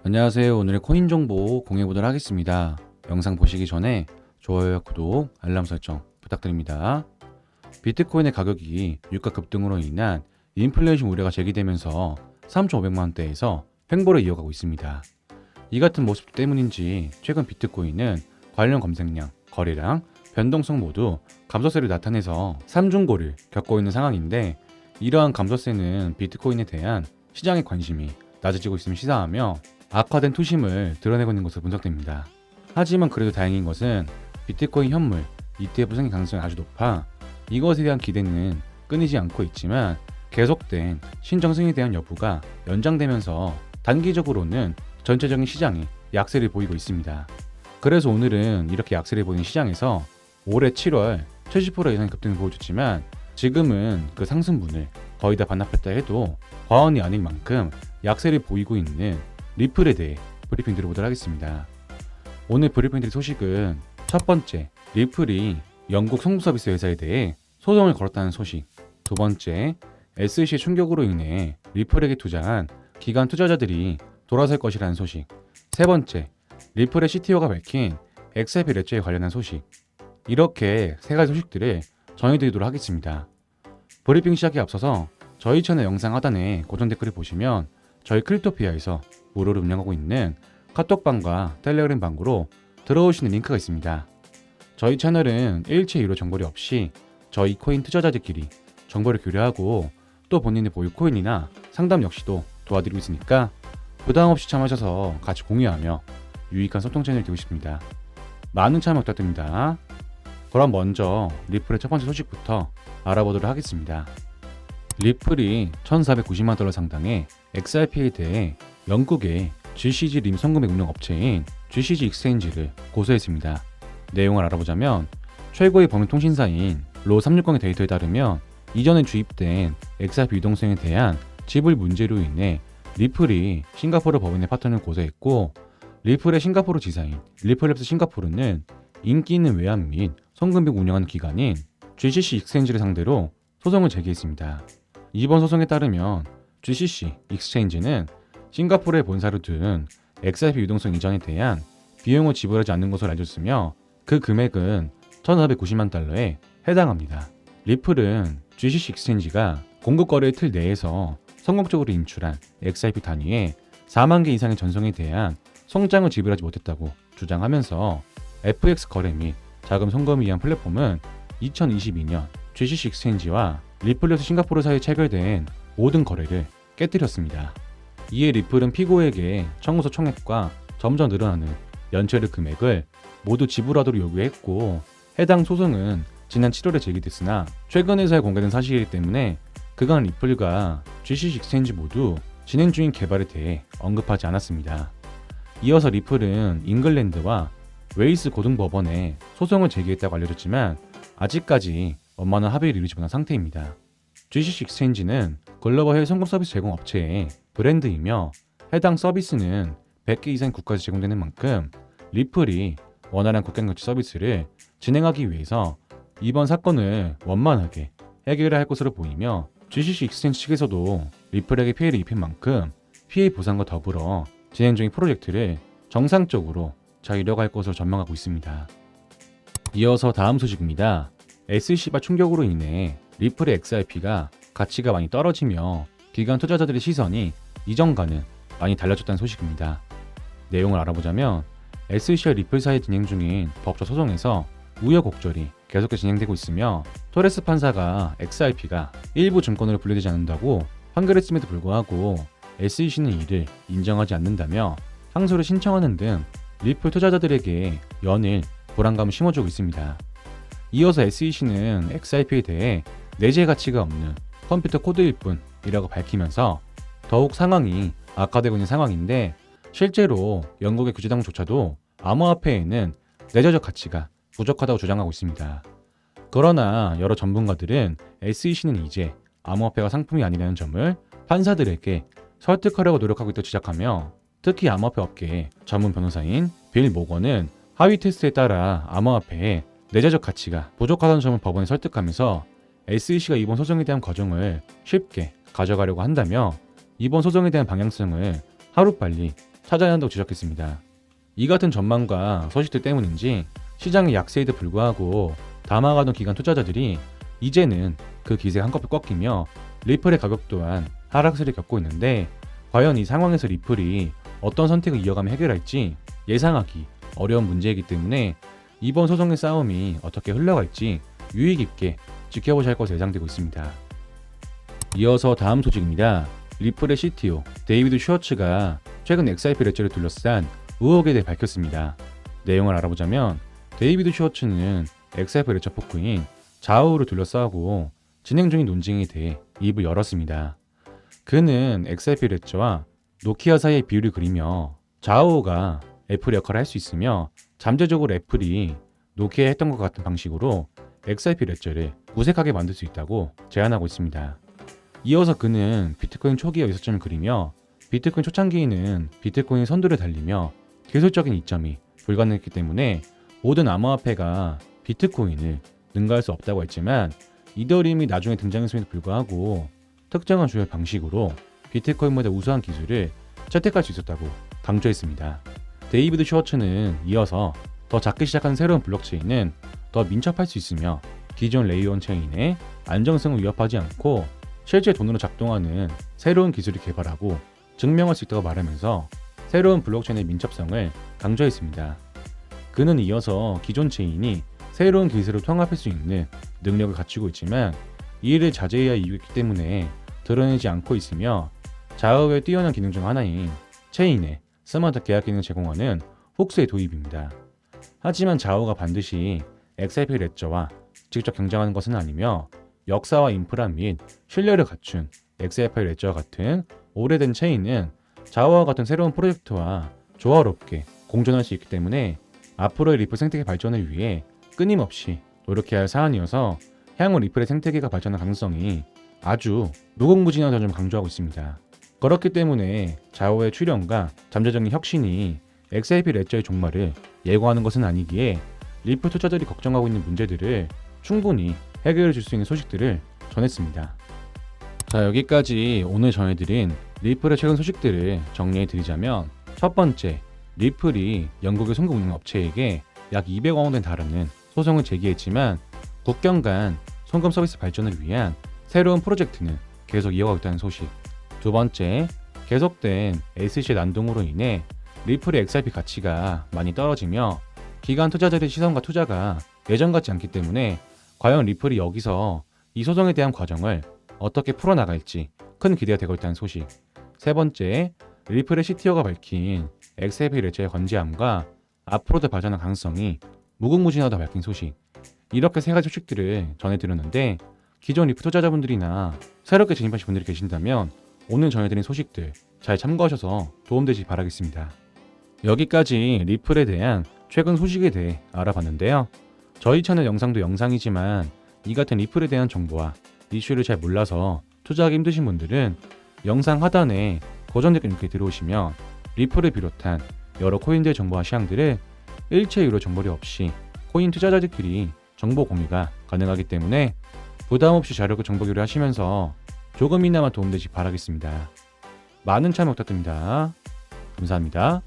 안녕하세요. 오늘의 코인 정보 공유해보도록 하겠습니다. 영상 보시기 전에 좋아요와 구독, 알람 설정 부탁드립니다. 비트코인의 가격이 유가 급등으로 인한 인플레이션 우려가 제기되면서 3,500만원대에서 횡보를 이어가고 있습니다. 이 같은 모습 때문인지 최근 비트코인은 관련 검색량, 거래량, 변동성 모두 감소세를 나타내서 삼중고를 겪고 있는 상황인데, 이러한 감소세는 비트코인에 대한 시장의 관심이 낮아지고 있음을 시사하며 악화된 투심을 드러내고 있는 것으로 분석됩니다. 하지만 그래도 다행인 것은 비트코인 현물 ETF 상승 가능성이 아주 높아 이것에 대한 기대는 끊이지 않고 있지만, 계속된 신정승에 대한 여부가 연장되면서 단기적으로는 전체적인 시장이 약세를 보이고 있습니다. 그래서 오늘은 이렇게 약세를 보이는 시장에서 올해 7월 70% 이상의 급등을 보여줬지만, 지금은 그 상승분을 거의 다 반납했다 해도 과언이 아닐 만큼 약세를 보이고 있는 리플에 대해 브리핑 드려보도록 하겠습니다. 오늘 브리핑 드릴 소식은 첫 번째, 리플이 영국 송금 서비스 회사에 대해 소송을 걸었다는 소식. 두 번째, SEC의 충격으로 인해 리플에게 투자한 기관 투자자들이 돌아설 것이라는 소식. 세 번째, 리플의 CTO가 밝힌 XRP ledger에 관련한 소식. 이렇게 세 가지 소식들을 전해드리도록 하겠습니다. 브리핑 시작에 앞서서 저희 채널 영상 하단에 고정 댓글을 보시면 저희 크립토피아에서 무료로 운영하고 있는 카톡방과 텔레그램 방으로 들어오시는 링크가 있습니다. 저희 채널은 일체 유료 정보료 없이 저희 코인 투자자들끼리 정보를 교류하고 또 본인의 보유 코인이나 상담 역시도 도와드리고 있으니까 부담 없이 참여하셔서 같이 공유하며 유익한 소통 채널이 되고 싶습니다. 많은 참여 부탁드립니다. 그럼 먼저 리플의 첫 번째 소식부터 알아보도록 하겠습니다. 리플이 1,490만 달러 상당의 XRP에 대해 영국의 GCG 림 송금액 운영 업체인 GCG 익스체인지를 고소했습니다. 내용을 알아보자면, 최고의 범위 통신사인 로360의 데이터에 따르면 이전에 주입된 XRP 유동성에 대한 지불 문제로 인해 리플이 싱가포르 법원에 파트너를 고소했고, 리플의 싱가포르 지사인 리플랩스 싱가포르는 인기 있는 외환 및 송금액 운영하는 기관인 GCC 익스체인지를 상대로 소송을 제기했습니다. 이번 소송에 따르면 GCC 익스체인지는 싱가포르에 본사를 둔 XRP 유동성 이전에 대한 비용을 지불하지 않는 것으로 알려졌으며, 그 금액은 1,490만 달러에 해당합니다. 리플은 GCC 익스체인지가 공급 거래의 틀 내에서 성공적으로 인출한 XRP 단위의 4만 개 이상의 전송에 대한 송장을 지불하지 못했다고 주장하면서 FX 거래 및 자금 송금을 위한 플랫폼은 2022년 GCC 익스체인지와 리플랩스 싱가포르 사이에 체결된 모든 거래를 깨뜨렸습니다. 이에 리플은 피고에게 청구서 총액과 점점 늘어나는 연체료 금액을 모두 지불하도록 요구했고, 해당 소송은 지난 7월에 제기됐으나 최근에서야 공개된 사실이기 때문에 그간 리플과 GCC 익스체인지 모두 진행 중인 개발에 대해 언급하지 않았습니다. 이어서 리플은 잉글랜드와 웨일스 고등법원에 소송을 제기했다고 알려졌지만 아직까지 원만한 합의를 이루지 못한 상태입니다. GCC 익스체인지는 글로벌 해외 송금 서비스 제공 업체의 브랜드이며, 해당 서비스는 100개 이상의 국가에서 제공되는 만큼 리플이 원활한 국경경치 서비스를 진행하기 위해서 이번 사건을 원만하게 해결해야 할 것으로 보이며, GCC 익스체인지 측에서도 리플에게 피해를 입힌 만큼 피해 보상과 더불어 진행 중인 프로젝트를 정상적으로 잘 이뤄갈 것으로 전망하고 있습니다. 이어서 다음 소식입니다. SEC발 충격으로 인해 리플의 XRP가 가치가 많이 떨어지며 기관 투자자들의 시선이 이전과는 많이 달라졌다는 소식입니다. 내용을 알아보자면, SEC와 리플 사이에 진행 중인 법적 소송에서 우여곡절이 계속해서 진행되고 있으며, 토레스 판사가 XRP가 일부 증권으로 분류되지 않는다고 판결했음에도 불구하고 SEC는 이를 인정하지 않는다며 항소를 신청하는 등 리플 투자자들에게 연일 불안감을 심어주고 있습니다. 이어서 SEC는 XRP에 대해 내재 가치가 없는 컴퓨터 코드일 뿐이라고 밝히면서 더욱 상황이 악화되고 있는 상황인데, 실제로 영국의 규제당조차도 암호화폐에는 내재적 가치가 부족하다고 주장하고 있습니다. 그러나 여러 전문가들은 SEC는 이제 암호화폐가 상품이 아니라는 점을 판사들에게 설득하려고 노력하고 있다고 지적하며, 특히 암호화폐 업계의 전문 변호사인 빌 모건은 하위 테스트에 따라 암호화폐에 내재적 가치가 부족하다는 점을 법원에 설득하면서 SEC가 이번 소송에 대한 과정을 쉽게 가져가려고 한다며, 이번 소송에 대한 방향성을 하루빨리 찾아야 한다고 지적했습니다. 이 같은 전망과 소식들 때문인지 시장의 약세에도 불구하고 담아가던 기관 투자자들이 이제는 그 기세가 한꺼풀 꺾이며 리플의 가격 또한 하락세를 겪고 있는데, 과연 이 상황에서 리플이 어떤 선택을 이어가며 해결할지 예상하기 어려운 문제이기 때문에 이번 소송의 싸움이 어떻게 흘러갈지 유의 깊게 지켜보셔야 할 것으로 예상되고 있습니다. 이어서 다음 소식입니다. 리플의 CTO 데이비드 슈워츠가 최근 XRP 레저를 둘러싼 의혹에 대해 밝혔습니다. 내용을 알아보자면 데이비드 슈워츠는 XRP 레저 포크인 자오를 둘러싸고 진행 중인 논쟁에 대해 입을 열었습니다. 그는 XRP 레저와 노키아 사이의 비율을 그리며 자오가 애플의 역할을 할 수 있으며 잠재적으로 애플이 노키아에 했던 것 같은 방식으로 XRP 레저를 무색하게 만들 수 있다고 제안하고 있습니다. 이어서 그는 비트코인 초기의 의사점을 그리며 비트코인 초창기에는 비트코인 선두를 달리며 기술적인 이점이 불가능했기 때문에 모든 암호화폐가 비트코인을 능가할 수 없다고 했지만 이더리움이 나중에 등장했음에도 불구하고 특정한 주요 방식으로 비트코인보다 우수한 기술을 채택할 수 있었다고 강조했습니다. 데이비드 슈워츠는 이어서 더 작게 시작하는 새로운 블록체인은 더 민첩할 수 있으며 기존 레이어 1 체인의 안정성을 위협하지 않고 실제 돈으로 작동하는 새로운 기술을 개발하고 증명할 수 있다고 말하면서 새로운 블록체인의 민첩성을 강조했습니다. 그는 이어서 기존 체인이 새로운 기술을 통합할 수 있는 능력을 갖추고 있지만 이 일을 자제해야 할 이유가 있기 때문에 드러내지 않고 있으며 자오의 뛰어난 기능 중 하나인 체인의 스마트 계약 기능을 제공하는 훅스의 도입입니다. 하지만 자오가 반드시 XRP 레저와 직접 경쟁하는 것은 아니며 역사와 인프라 및 신뢰를 갖춘 XRP 레저와 같은 오래된 체인은 자오와 같은 새로운 프로젝트와 조화롭게 공존할 수 있기 때문에 앞으로의 리플 생태계 발전을 위해 끊임없이 노력해야 할 사안이어서 향후 리플의 생태계가 발전할 가능성이 아주 무궁무진하다는 점을 강조하고 있습니다. 그렇기 때문에 자오의 출현과 잠재적인 혁신이 XRP 레저의 종말을 예고하는 것은 아니기에 리플 투자자들이 걱정하고 있는 문제들을 충분히 해결해 줄 수 있는 소식들을 전했습니다. 자, 여기까지 오늘 전해드린 리플의 최근 소식들을 정리해 드리자면, 첫 번째, 리플이 영국의 송금 운영 업체에게 약 200억 원에 달하는 소송을 제기했지만 국경 간 송금 서비스 발전을 위한 새로운 프로젝트는 계속 이어가고 있다는 소식. 두 번째, 계속된 SEC 난동으로 인해 리플의 XRP 가치가 많이 떨어지며 기관 투자자들의 시선과 투자가 예전 같지 않기 때문에 과연 리플이 여기서 이 소송에 대한 과정을 어떻게 풀어나갈지 큰 기대가 되고 있다는 소식. 세 번째, 리플의 CTO가 밝힌 XRP 레저의 건재함과 앞으로도 발전할 가능성이 무궁무진하다고 밝힌 소식. 이렇게 세 가지 소식들을 전해드렸는데 기존 리플 투자자분들이나 새롭게 진입하신 분들이 계신다면 오늘 전해드린 소식들 잘 참고하셔서 도움되시 바라겠습니다. 여기까지 리플에 대한 최근 소식에 대해 알아봤는데요. 저희 채널 영상도 영상이지만 이 같은 리플에 대한 정보와 이슈를 잘 몰라서 투자하기 힘드신 분들은 영상 하단에 고정 댓글 링크에 들어오시면 리플을 비롯한 여러 코인들 정보와 시황들을 일체 유료 정보료 없이 코인 투자자들끼리 정보 공유가 가능하기 때문에 부담 없이 자료고 정보 교류 하시면서 조금이나마 도움되시 바라겠습니다. 많은 참여 부탁드립니다. 감사합니다.